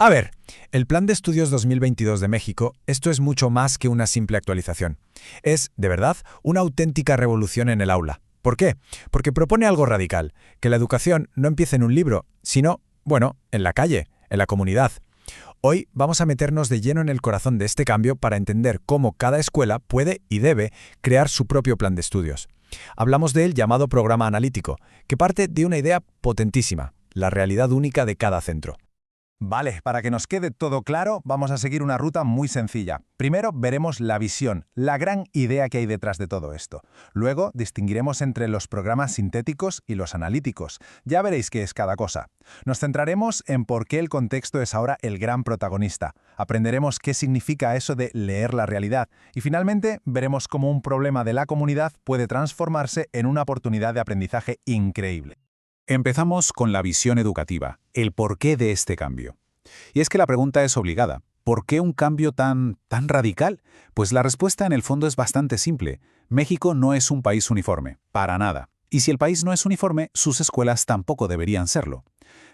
A ver, el Plan de Estudios 2022 de México, esto es mucho más que una simple actualización. Es, de verdad, una auténtica revolución en el aula. ¿Por qué? Porque propone algo radical, que la educación no empiece en un libro, sino, bueno, en la calle, en la comunidad. Hoy vamos a meternos de lleno en el corazón de este cambio para entender cómo cada escuela puede y debe crear su propio plan de estudios. Hablamos del llamado programa analítico, que parte de una idea potentísima, la realidad única de cada centro. Vale, para que nos quede todo claro, vamos a seguir una ruta muy sencilla. Primero veremos la visión, la gran idea que hay detrás de todo esto. Luego distinguiremos entre los programas sintéticos y los analíticos. Ya veréis qué es cada cosa. Nos centraremos en por qué el contexto es ahora el gran protagonista. Aprenderemos qué significa eso de leer la realidad. Y finalmente veremos cómo un problema de la comunidad puede transformarse en una oportunidad de aprendizaje increíble. Empezamos con la visión educativa, el porqué de este cambio. Y es que la pregunta es obligada. ¿Por qué un cambio tan radical? Pues la respuesta en el fondo es bastante simple. México no es un país uniforme, para nada. Y si el país no es uniforme, sus escuelas tampoco deberían serlo.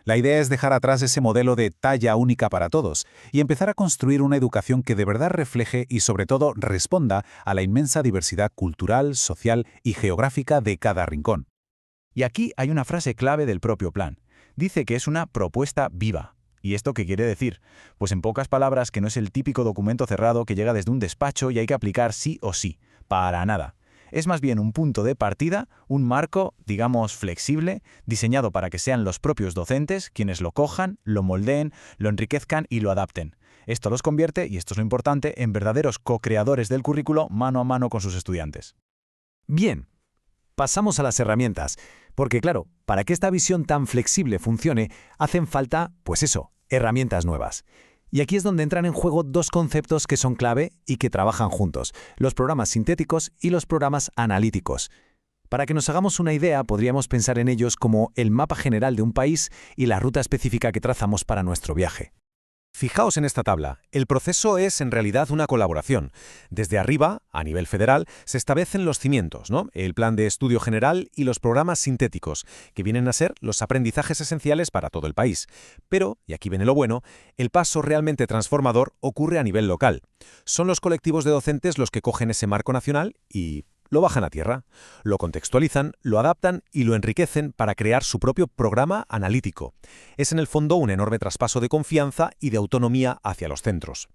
La idea es dejar atrás ese modelo de talla única para todos y empezar a construir una educación que de verdad refleje y sobre todo responda a la inmensa diversidad cultural, social y geográfica de cada rincón. Y aquí hay una frase clave del propio plan. Dice que es una propuesta viva. ¿Y esto qué quiere decir? Pues en pocas palabras que no es el típico documento cerrado que llega desde un despacho y hay que aplicar sí o sí. Para nada. Es más bien un punto de partida, un marco, digamos, flexible, diseñado para que sean los propios docentes quienes lo cojan, lo moldeen, lo enriquezcan y lo adapten. Esto los convierte, y esto es lo importante, en verdaderos co-creadores del currículo mano a mano con sus estudiantes. Bien, pasamos a las herramientas, porque claro, para que esta visión tan flexible funcione, hacen falta, pues eso, herramientas nuevas. Y aquí es donde entran en juego dos conceptos que son clave y que trabajan juntos, los programas sintéticos y los programas analíticos. Para que nos hagamos una idea, podríamos pensar en ellos como el mapa general de un país y la ruta específica que trazamos para nuestro viaje. Fijaos en esta tabla. El proceso es en realidad una colaboración. Desde arriba, a nivel federal, se establecen los cimientos, ¿no? El plan de estudio general y los programas sintéticos, que vienen a ser los aprendizajes esenciales para todo el país. Pero, y aquí viene lo bueno, el paso realmente transformador ocurre a nivel local. Son los colectivos de docentes los que cogen ese marco nacional y lo bajan a tierra, lo contextualizan, lo adaptan y lo enriquecen para crear su propio programa analítico. Es en el fondo un enorme traspaso de confianza y de autonomía hacia los centros.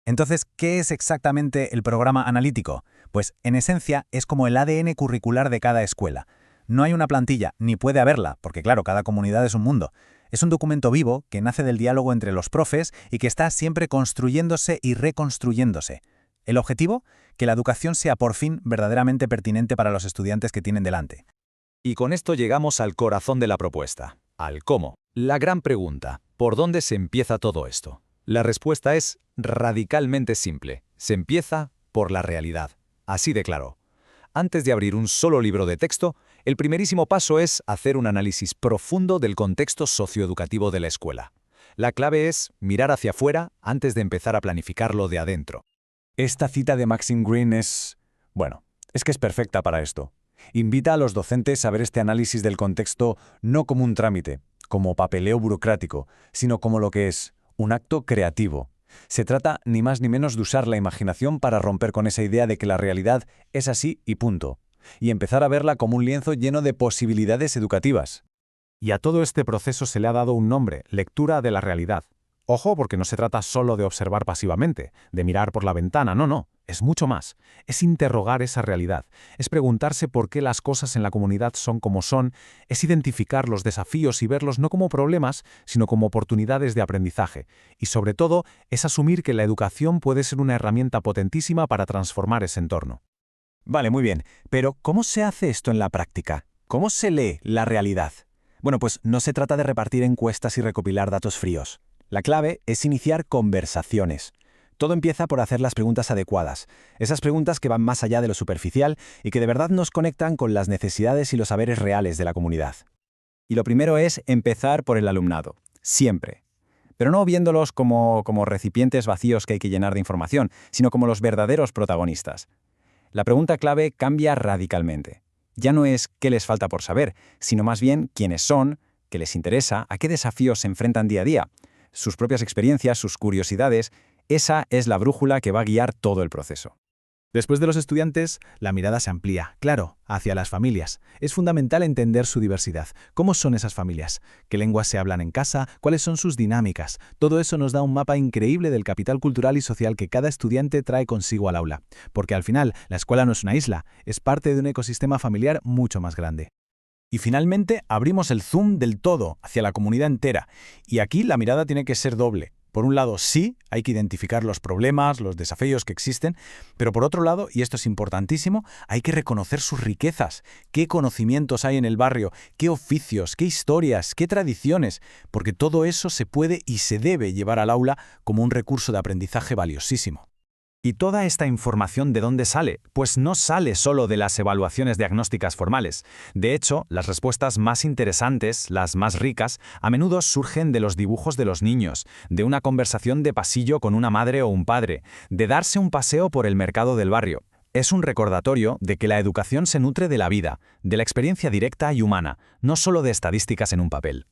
Entonces, ¿qué es exactamente el programa analítico? Pues, en esencia, es como el ADN curricular de cada escuela. No hay una plantilla, ni puede haberla, porque claro, cada comunidad es un mundo. Es un documento vivo que nace del diálogo entre los profes y que está siempre construyéndose y reconstruyéndose. ¿El objetivo? Que la educación sea por fin verdaderamente pertinente para los estudiantes que tienen delante. Y con esto llegamos al corazón de la propuesta, al cómo. La gran pregunta, ¿por dónde se empieza todo esto? La respuesta es radicalmente simple. Se empieza por la realidad. Así de claro. Antes de abrir un solo libro de texto, el primerísimo paso es hacer un análisis profundo del contexto socioeducativo de la escuela. La clave es mirar hacia afuera antes de empezar a planificarlo de adentro. Esta cita de Maxim Green es que es perfecta para esto. Invita a los docentes a ver este análisis del contexto no como un trámite, como papeleo burocrático, sino como lo que es, un acto creativo. Se trata ni más ni menos de usar la imaginación para romper con esa idea de que la realidad es así y punto, y empezar a verla como un lienzo lleno de posibilidades educativas. Y a todo este proceso se le ha dado un nombre, lectura de la realidad. Ojo, porque no se trata solo de observar pasivamente, de mirar por la ventana, no, es mucho más. Es interrogar esa realidad, es preguntarse por qué las cosas en la comunidad son como son, es identificar los desafíos y verlos no como problemas, sino como oportunidades de aprendizaje. Y sobre todo, es asumir que la educación puede ser una herramienta potentísima para transformar ese entorno. Vale, muy bien, pero ¿cómo se hace esto en la práctica? ¿Cómo se lee la realidad? Bueno, pues no se trata de repartir encuestas y recopilar datos fríos. La clave es iniciar conversaciones. Todo empieza por hacer las preguntas adecuadas, esas preguntas que van más allá de lo superficial y que de verdad nos conectan con las necesidades y los saberes reales de la comunidad. Y lo primero es empezar por el alumnado, siempre. Pero no viéndolos como recipientes vacíos que hay que llenar de información, sino como los verdaderos protagonistas. La pregunta clave cambia radicalmente. Ya no es qué les falta por saber, sino más bien quiénes son, qué les interesa, a qué desafíos se enfrentan día a día. sus propias experiencias, sus curiosidades. Esa es la brújula que va a guiar todo el proceso. Después de los estudiantes, la mirada se amplía, claro, hacia las familias. Es fundamental entender su diversidad. ¿Cómo son esas familias? ¿Qué lenguas se hablan en casa? ¿Cuáles son sus dinámicas? Todo eso nos da un mapa increíble del capital cultural y social que cada estudiante trae consigo al aula. Porque al final, la escuela no es una isla, es parte de un ecosistema familiar mucho más grande. Y finalmente, abrimos el zoom del todo hacia la comunidad entera. Y aquí la mirada tiene que ser doble. Por un lado, sí, hay que identificar los problemas, los desafíos que existen, pero por otro lado, y esto es importantísimo, hay que reconocer sus riquezas. ¿Qué conocimientos hay en el barrio? ¿Qué oficios? ¿Qué historias? ¿Qué tradiciones? Porque todo eso se puede y se debe llevar al aula como un recurso de aprendizaje valiosísimo. ¿Y toda esta información de dónde sale? Pues no sale solo de las evaluaciones diagnósticas formales. De hecho, las respuestas más interesantes, las más ricas, a menudo surgen de los dibujos de los niños, de una conversación de pasillo con una madre o un padre, de darse un paseo por el mercado del barrio. Es un recordatorio de que la educación se nutre de la vida, de la experiencia directa y humana, no solo de estadísticas en un papel.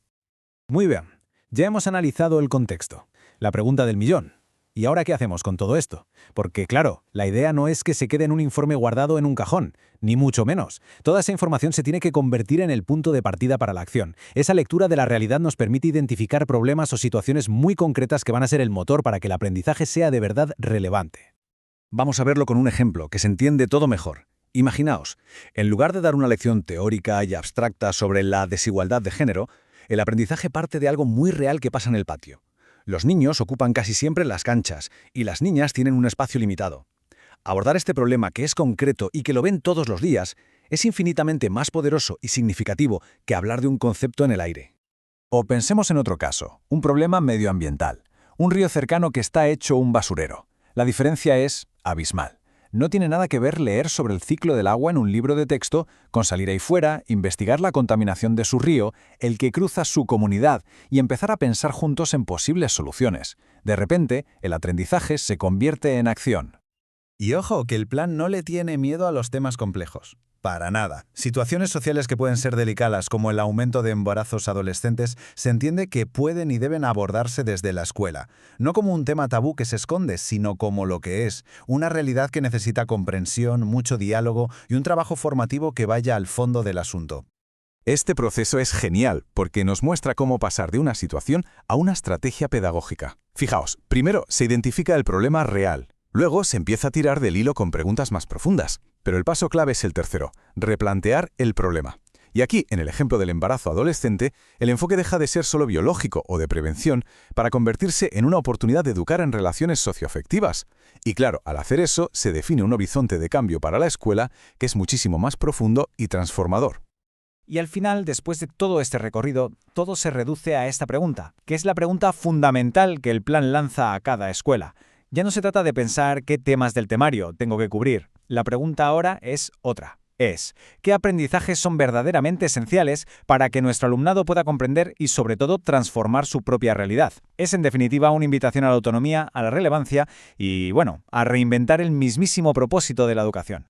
Muy bien, ya hemos analizado el contexto. La pregunta del millón. ¿Y ahora qué hacemos con todo esto? Porque, claro, la idea no es que se quede en un informe guardado en un cajón, ni mucho menos. Toda esa información se tiene que convertir en el punto de partida para la acción. Esa lectura de la realidad nos permite identificar problemas o situaciones muy concretas que van a ser el motor para que el aprendizaje sea de verdad relevante. Vamos a verlo con un ejemplo, que se entiende todo mejor. Imaginaos, en lugar de dar una lección teórica y abstracta sobre la desigualdad de género, el aprendizaje parte de algo muy real que pasa en el patio. Los niños ocupan casi siempre las canchas y las niñas tienen un espacio limitado. Abordar este problema que es concreto y que lo ven todos los días es infinitamente más poderoso y significativo que hablar de un concepto en el aire. O pensemos en otro caso, un problema medioambiental, un río cercano que está hecho un basurero. La diferencia es abismal. No tiene nada que ver leer sobre el ciclo del agua en un libro de texto con salir ahí fuera, investigar la contaminación de su río, el que cruza su comunidad y empezar a pensar juntos en posibles soluciones. De repente, el aprendizaje se convierte en acción. Y ojo, que el plan no le tiene miedo a los temas complejos. Para nada. Situaciones sociales que pueden ser delicadas, como el aumento de embarazos adolescentes, se entiende que pueden y deben abordarse desde la escuela. No como un tema tabú que se esconde, sino como lo que es, una realidad que necesita comprensión, mucho diálogo y un trabajo formativo que vaya al fondo del asunto. Este proceso es genial porque nos muestra cómo pasar de una situación a una estrategia pedagógica. Fijaos, primero se identifica el problema real. Luego se empieza a tirar del hilo con preguntas más profundas. Pero el paso clave es el tercero, replantear el problema. Y aquí, en el ejemplo del embarazo adolescente, el enfoque deja de ser solo biológico o de prevención para convertirse en una oportunidad de educar en relaciones socioafectivas. Y claro, al hacer eso, se define un horizonte de cambio para la escuela que es muchísimo más profundo y transformador. Y al final, después de todo este recorrido, todo se reduce a esta pregunta, que es la pregunta fundamental que el plan lanza a cada escuela. Ya no se trata de pensar qué temas del temario tengo que cubrir. La pregunta ahora es otra. ¿Qué aprendizajes son verdaderamente esenciales para que nuestro alumnado pueda comprender y, sobre todo, transformar su propia realidad? Es, en definitiva, una invitación a la autonomía, a la relevancia y, a reinventar el mismísimo propósito de la educación.